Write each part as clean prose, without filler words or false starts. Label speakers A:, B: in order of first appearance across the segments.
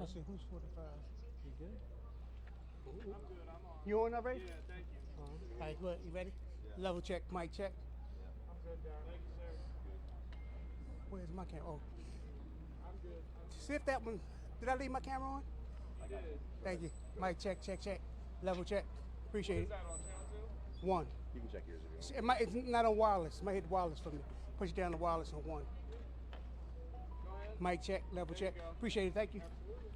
A: Let's see who's 45.
B: You good?
C: I'm good. I'm on.
A: You on already?
C: Yeah, thank you.
A: All right, good. You ready?
D: Yeah.
A: Level check, mic check.
C: I'm good, Darren. Thank you, sir.
A: Where's my camera? Oh,
C: I'm good.
A: see if that one. Did I leave my camera on?
D: I got you.
A: Thank you. Mic check, check, check. Level check.
C: What
A: Appreciate
C: is
A: it.
C: that on channel 2?
A: One.
D: You can check yours if you want.
A: It's not on wireless. It might hit wireless for me. Push it down to wireless on one.
C: Go ahead.
A: Mic check, level
C: There you
A: check.
C: go.
A: Appreciate it. Thank you.
C: Absolutely.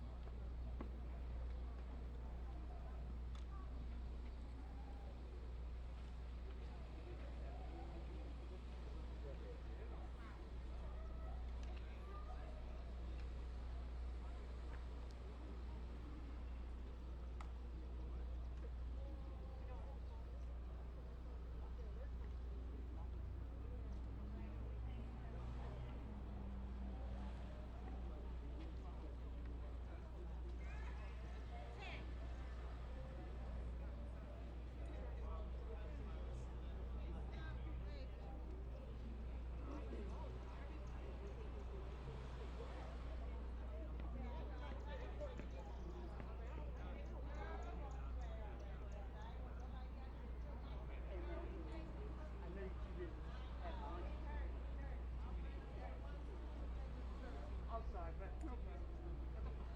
A: I'm sorry, but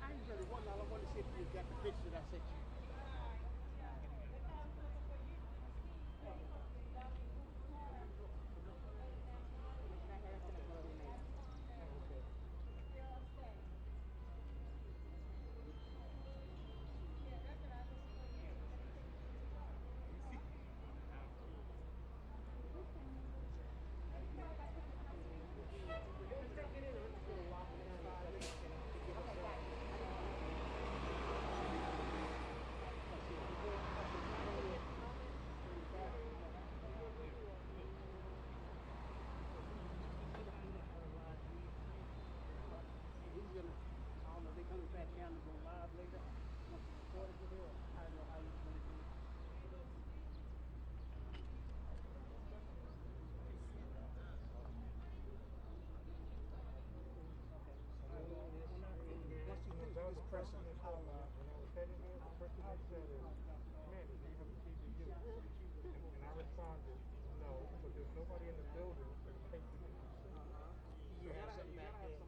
A: I ain't really wanting. I want to see if you got the picture that I sent you. He's gonna, I don't know, they coming back down to go live later. Once the recording get here, I don't know how he's gonna do it. Once you finish this pressing, I'll
C: When I was heading here, the first thing I said is, Manny, do you have a TVU? And I responded, no, but there's nobody in the building for the paper to be seen.
A: you have something back there.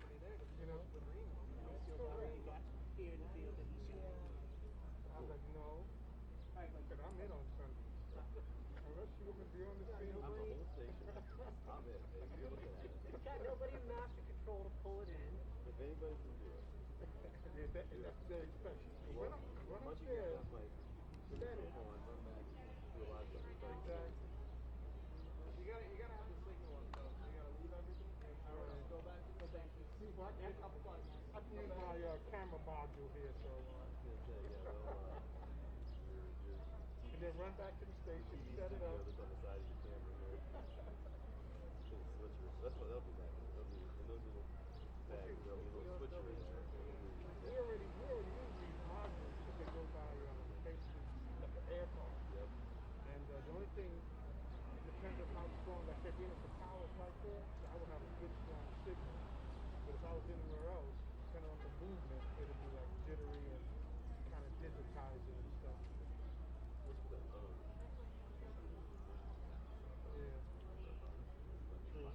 C: You know?
A: Let's see what you got here in the field that you should.
C: I was like, no. I said, I'm in on Sunday. Unless you want to be on the field.
D: I'm the whole station. I'm it, baby. You're looking at it.
A: Got nobody in master control to pull it in.
D: If anybody can do it.
C: That's their expression. Run
D: Once you get
C: upstairs.
D: that mic, put your phone on, run back, do a lot of stuff.
C: Exactly.
E: You gotta have the signal up though. So you gotta leave everything and go back.
C: See, well, I can use my camera module here, so. And then run back to the station, set it up.
D: That's on the side of your camera here. Switchers. That's what they'll be like. They'll be in those little bags. There'll be a little switcher in there.
C: We already use these modules because they go by basically like an air car.
D: Yep.
C: And the only thing, it depends on how strong, like if the power's right there, I would have a good strong signal. But if I was anywhere else, depending on the movement, it would be like jittery and kind of digitizing and stuff. Yeah. True.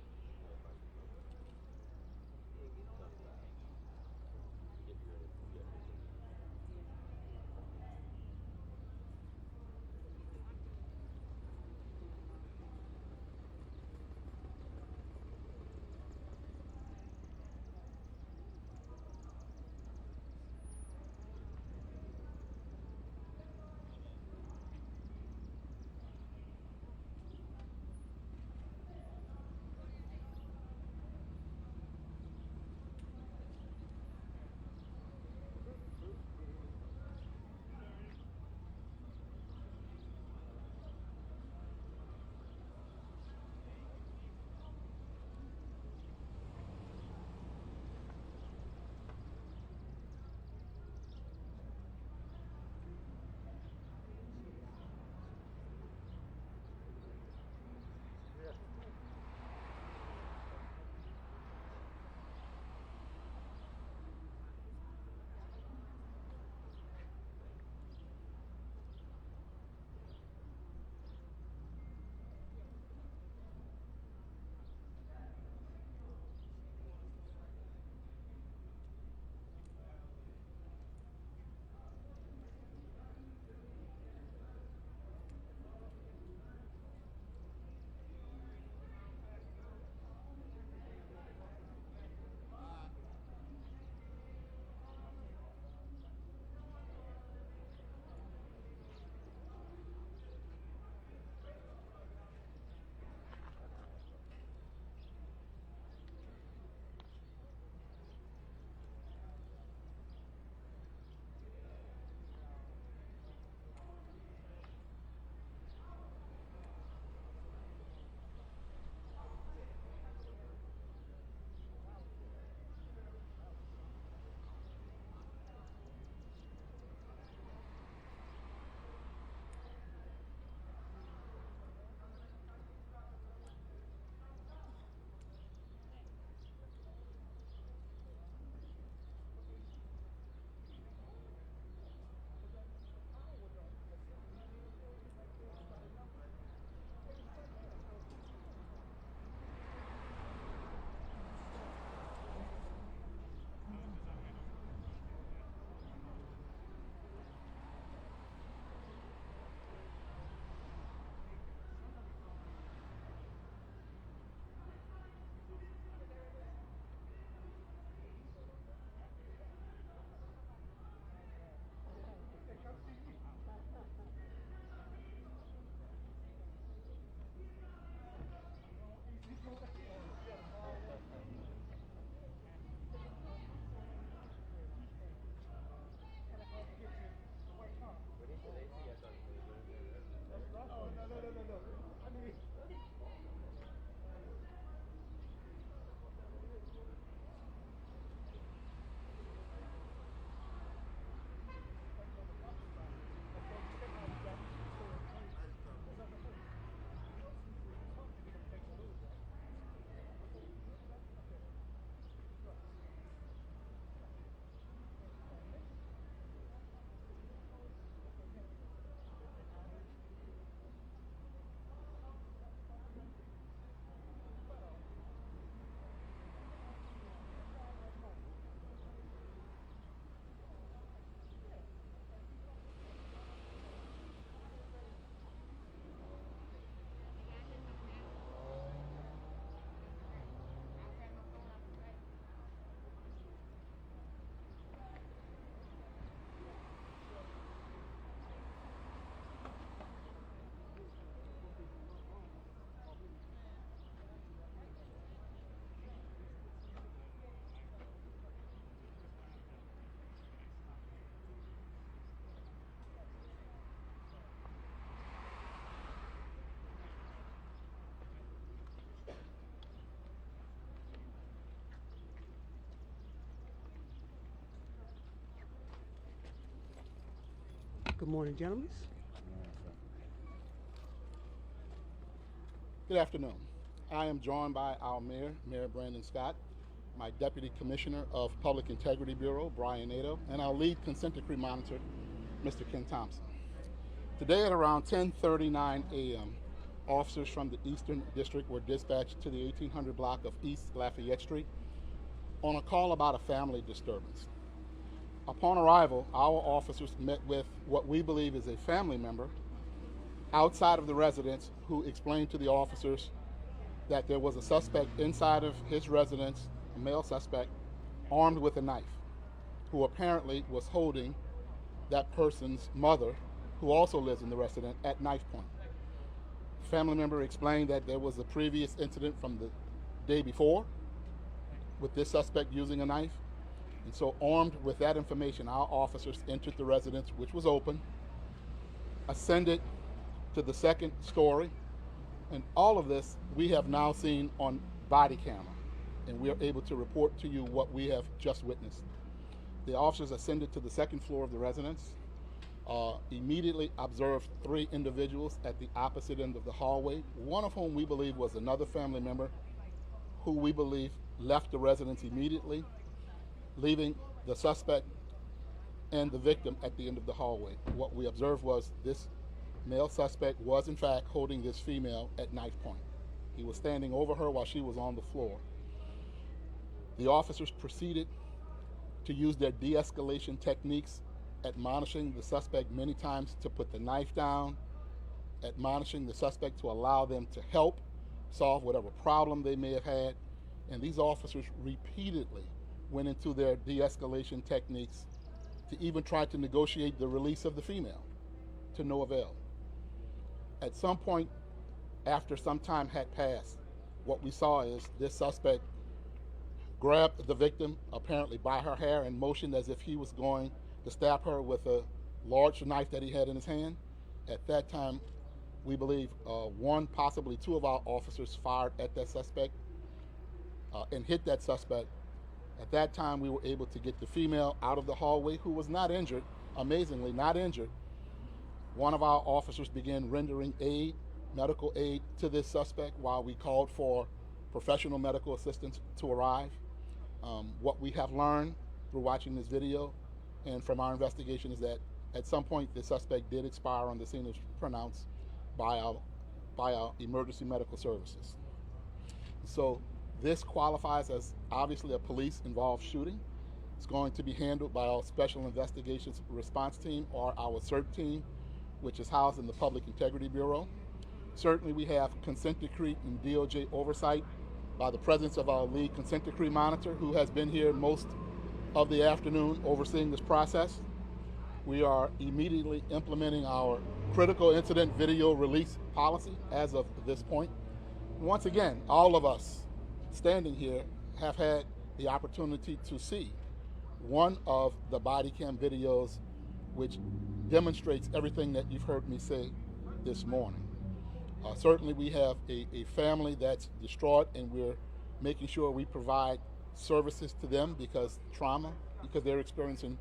A: Good morning, gentlemen.
B: Good afternoon. I am joined by our mayor, Mayor Brandon Scott, my deputy commissioner of Public Integrity Bureau, Brian Nato, and our lead consent decree monitor, Mr. Ken Thompson. Today at around 10:39 a.m., officers from the Eastern District were dispatched to the 1800 block of East Lafayette Street on a call about a family disturbance. Upon arrival, our officers met with what we believe is a family member outside of the residence who explained to the officers that there was a suspect inside of his residence, a male suspect, armed with a knife, who apparently was holding that person's mother, who also lives in the residence, at knife point. The family member explained that there was a previous incident from the day before with this suspect using a knife. And so, armed with that information, our officers entered the residence, which was open, ascended to the second story, and all of this we have now seen on body camera, and we are able to report to you what we have just witnessed. The officers ascended to the second floor of the residence, immediately observed three individuals at the opposite end of the hallway, one of whom we believe was another family member who we believe left the residence immediately, leaving the suspect and the victim at the end of the hallway. What we observed was this male suspect was in fact holding this female at knife point. He was standing over her while she was on the floor. The officers proceeded to use their de-escalation techniques, admonishing the suspect many times to put the knife down, admonishing the suspect to allow them to help solve whatever problem they may have had. And these officers repeatedly went into their de-escalation techniques to even try to negotiate the release of the female, to no avail. At some point, after some time had passed, what we saw is this suspect grabbed the victim, apparently by her hair, and motioned as if he was going to stab her with a large knife that he had in his hand. At that time, we believe one, possibly two of our officers fired at that suspect and hit that suspect. At that time, we were able to get the female out of the hallway, who was not injured, amazingly not injured. One of our officers began rendering aid, medical aid, to this suspect while we called for professional medical assistance to arrive. What we have learned through watching this video and from our investigation is that at some point the suspect did expire on the scene as pronounced by our emergency medical services. So this qualifies as obviously a police-involved shooting. It's going to be handled by our Special Investigations Response Team, or our CERT team, which is housed in the Public Integrity Bureau. Certainly we have consent decree and DOJ oversight by the presence of our lead consent decree monitor, who has been here most of the afternoon overseeing this process. We are immediately implementing our critical incident video release policy as of this point. Once again, all of us standing here have had the opportunity to see one of the body cam videos which demonstrates everything that you've heard me say this morning. Certainly we have a family that's distraught, and we're making sure we provide services to them because they're experiencing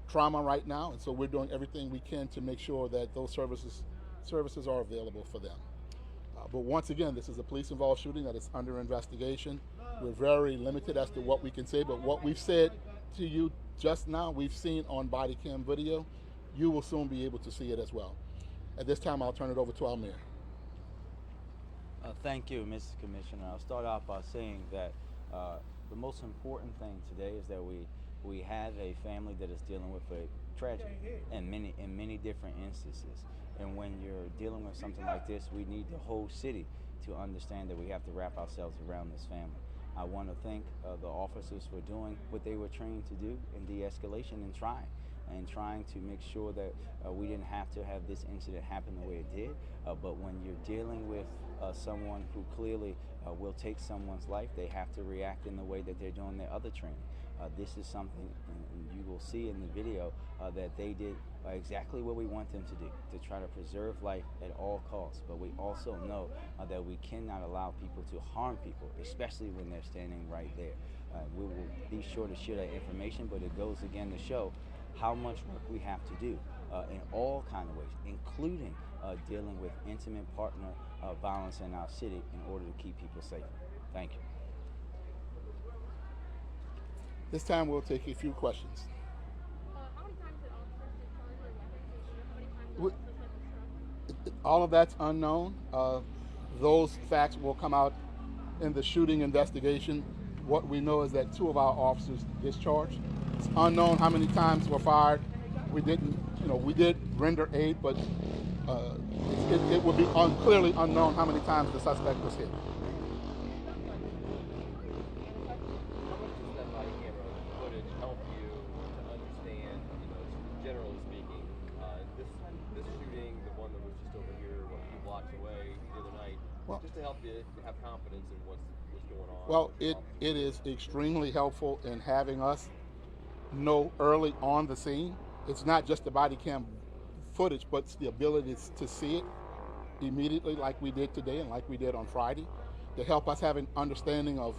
B: trauma right now, and so we're doing everything we can to make sure that those services are available for them. But once again, this is a police-involved shooting that is under investigation. We're very limited as to what we can say, but what we've said to you just now, we've seen on body cam video. You will soon be able to see it as well. At this time, I'll turn it over to our mayor.
F: Thank you, Mr. Commissioner. I'll start off by saying that the most important thing today is that we have a family that is dealing with a tragedy in many different instances. And when you're dealing with something like this, we need the whole city to understand that we have to wrap ourselves around this family. I want to thank the officers for doing what they were trained to do in de-escalation and trying to make sure that we didn't have to have this incident happen the way it did. But when you're dealing with someone who clearly will take someone's life, they have to react in the way that they're doing their other training. This is something, and you will see in the video, that they did exactly what we want them to do, to try to preserve life at all costs. But we also know that we cannot allow people to harm people, especially when they're standing right there. We will be sure to share that information, but it goes again to show how much work we have to do in all kind of ways, including dealing with intimate partner violence in our city in order to keep people safe. Thank you.
B: This time we'll take a few questions.
G: How many times did officers discharge their weapons? And do you know how many times the
B: We-
G: officers were struck?
B: All of that's unknown. Those facts will come out in the shooting investigation. What we know is that 2 of our officers discharged. It's unknown how many times were fired. We didn't, we did render aid, but it would be clearly unknown how many times the suspect was hit.
D: How much does that body camera footage help you to understand, generally speaking, this shooting, the one that was just over here, a few blocks away the other night,
B: Well-
D: just to help you have confidence in what's going on?
B: Well, it is extremely helpful in having us know early on the scene. It's not just the body cam footage, but it's the ability to see it immediately like we did today and like we did on Friday, to help us have an understanding of